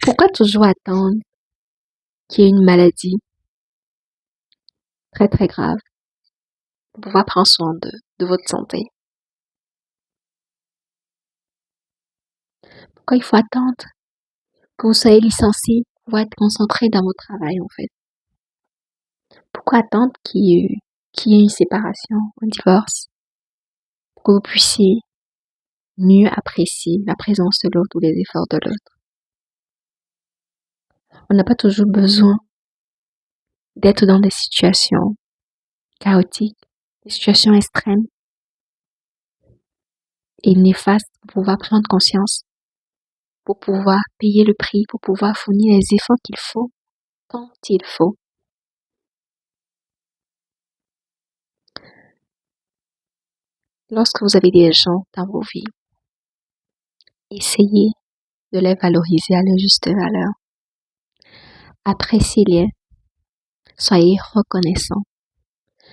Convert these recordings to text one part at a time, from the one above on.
Pourquoi toujours attendre qu'il y ait une maladie très très grave pour pouvoir prendre soin de votre santé? Pourquoi il faut attendre que vous soyez licencié pour pouvoir être concentré dans votre travail en fait? Pourquoi attendre qu'il y ait une séparation, un divorce, pour que vous puissiez mieux apprécier la présence de l'autre ou les efforts de l'autre? On n'a pas toujours besoin d'être dans des situations chaotiques, des situations extrêmes et néfastes pour pouvoir prendre conscience, pour pouvoir payer le prix, pour pouvoir fournir les efforts qu'il faut quand il faut. Lorsque vous avez des gens dans vos vies, essayez de les valoriser à leur juste valeur. Appréciez-les, soyez reconnaissants.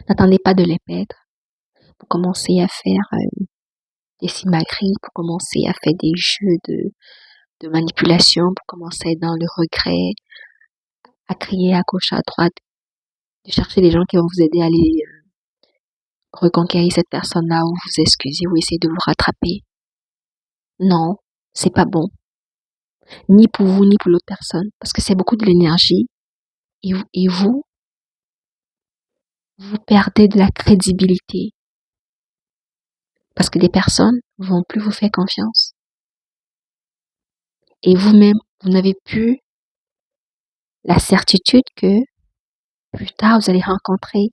N'attendez pas de les perdre pour commencer à faire des simagris, pour commencer à faire des jeux de manipulation, pour commencer dans le regret, à crier à gauche, à droite, de chercher des gens qui vont vous aider à aller reconquérir cette personne-là ou vous excuser ou essayer de vous rattraper. Non, c'est pas bon. Ni pour vous, ni pour l'autre personne. Parce que c'est beaucoup de l'énergie. Et vous perdez de la crédibilité. Parce que des personnes vont plus vous faire confiance. Et vous-même, vous n'avez plus la certitude que plus tard, vous allez rencontrer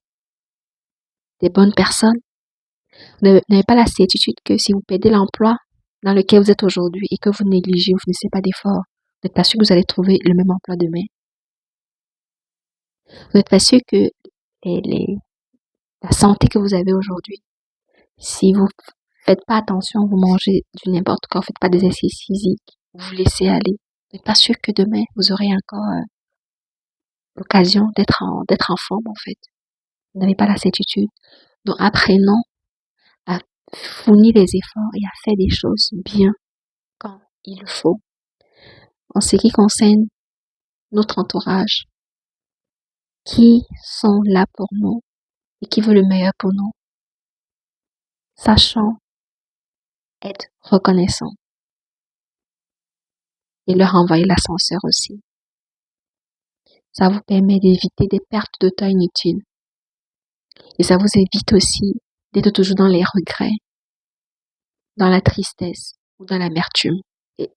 des bonnes personnes. Vous n'avez pas la certitude que si vous perdez l'emploi dans lequel vous êtes aujourd'hui et que vous négligez, vous ne faites pas d'efforts, vous n'êtes pas sûr que vous allez trouver le même emploi demain. Vous n'êtes pas sûr que la santé que vous avez aujourd'hui, si vous faites pas attention, vous mangez du n'importe quoi, vous faites pas d'exercice physique, vous vous laissez aller, vous n'êtes pas sûr que demain, vous aurez encore l'occasion d'être en forme, en fait. Vous n'avez pas la certitude. Donc, apprenons à fournir les efforts et à faire des choses bien quand il le faut. En ce qui concerne notre entourage, qui sont là pour nous et qui veut le meilleur pour nous, sachant être reconnaissant et leur envoyer l'ascenseur aussi. Ça vous permet d'éviter des pertes de temps inutiles. Et ça vous évite aussi d'être toujours dans les regrets, dans la tristesse ou dans l'amertume. Et